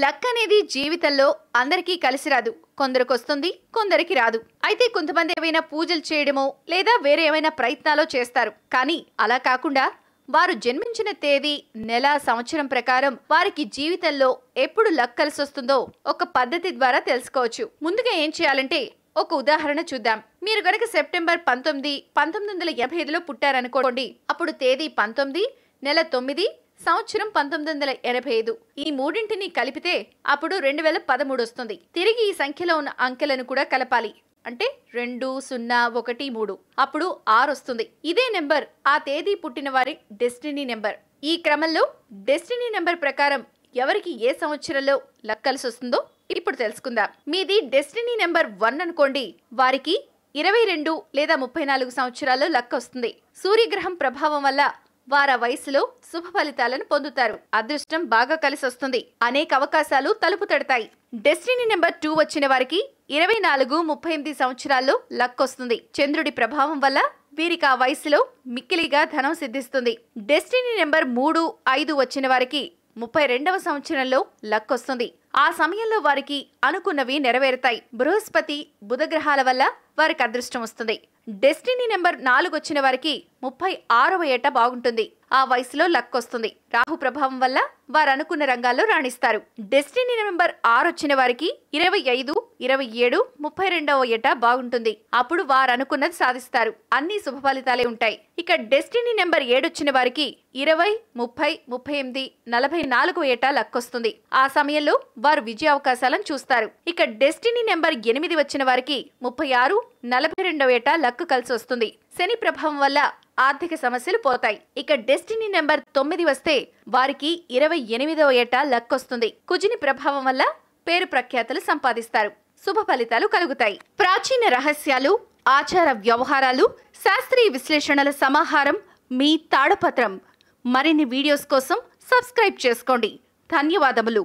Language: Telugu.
లక్ అనేది జీవితంలో అందరికీ కలిసి రాదు. కొందరికొస్తుంది, కొందరికి రాదు. అయితే కొంతమంది ఏమైనా పూజలు చేయడమో లేదా వేరే ఏమైనా ప్రయత్నాలు చేస్తారు. కానీ అలా కాకుండా వారు జన్మించిన తేదీ, నెల, సంవత్సరం ప్రకారం వారికి జీవితంలో ఎప్పుడు లక్ కలిసి వస్తుందో ఒక పద్ధతి ద్వారా తెలుసుకోవచ్చు. ముందుగా ఏం చేయాలంటే ఒక ఉదాహరణ చూద్దాం. మీరు గనక సెప్టెంబర్ 19, 1985లో పుట్టారనుకోండి. అప్పుడు తేదీ 19, నెల 9, సంవత్సరం 1985. ఈ మూడింటిని కలిపితే అప్పుడు 2013 వస్తుంది. తిరిగి ఈ సంఖ్యలో ఉన్న అంకెలను కూడా కలపాలి. అంటే 2, 0, 1, 3. అప్పుడు 6 వస్తుంది. ఇదే నెంబర్ ఆ తేదీ పుట్టిన వారి డెస్టినీ నెంబర్. ఈ క్రమంలో డెస్టినీ నెంబర్ ప్రకారం ఎవరికి ఏ సంవత్సరంలో లక్ కలిసి వస్తుందో ఇప్పుడు తెలుసుకుందాం. మీది డెస్టినీ నెంబర్ 1 అనుకోండి. వారికి 22 లేదా 34 సంవత్సరాల్లో లక్ వస్తుంది. సూర్యగ్రహం ప్రభావం వల్ల వారి వయసులో శుభ ఫలితాలను పొందుతారు. అదృష్టం బాగా కలిసి వస్తుంది. అనేక అవకాశాలు తలుపు తడతాయి. డెస్టినీ నెంబర్ 2 వచ్చిన వారికి 24, 38 సంవత్సరాల్లో లక్ వస్తుంది. చంద్రుడి ప్రభావం వల్ల వీరికి ఆ వయసులో మిక్కిలిగా ధనం సిద్ధిస్తుంది. డెస్టినీ నెంబర్ 3, 5 వచ్చిన వారికి 32వ సంవత్సరంలో లక్ వస్తుంది. ఆ సమయంలో వారికి అనుకున్నవి నెరవేరుతాయి. బృహస్పతి, బుధ గ్రహాల వల్ల వారికి అదృష్టం వస్తుంది. డెస్టినీ నెంబర్ 4 వచ్చిన వారికి 36వ ఏట బాగుంటుంది. ఆ వయసులో లక్ వస్తుంది. రాహు ప్రభావం వల్ల వారు అనుకున్న రంగాల్లో రాణిస్తారు. డెస్టినీ నెంబర్ 6 వచ్చిన వారికి 25, 27, 32వ ఏట బాగుంటుంది. అప్పుడు వారు అనుకున్నది సాధిస్తారు. అన్ని శుభ ఫలితాలే ఉంటాయి. ఇక డెస్టినీ నెంబర్ 7 వచ్చిన వారికి 20, 30, 38, 44వ ఏట లక్ వస్తుంది. ఆ సమయంలో వారు విజయ అవకాశాలను చూస్తారు. ఇక డెస్టినీ నెంబర్ 8 వచ్చిన వారికి 36, 42వ ఏట లక్ కలిసి వస్తుంది. శని ప్రభావం వల్ల ఆర్థిక సమస్యలు పోతాయి. ఇక డెస్టినీ నెంబర్ 9 వస్తే వారికి 28వ ఏట లక్ వస్తుంది. కుజుని ప్రభావం వల్ల పేరు ప్రఖ్యాతలు సంపాదిస్తారు. శుభ ఫలితాలు కలుగుతాయి. ప్రాచీన రహస్యాలు, ఆచార వ్యవహారాలు, శాస్త్రీయ విశ్లేషణల సమాహారం మీ తాళపత్రం. మరిన్ని వీడియోస్ కోసం సబ్స్క్రైబ్ చేసుకోండి. ధన్యవాదములు.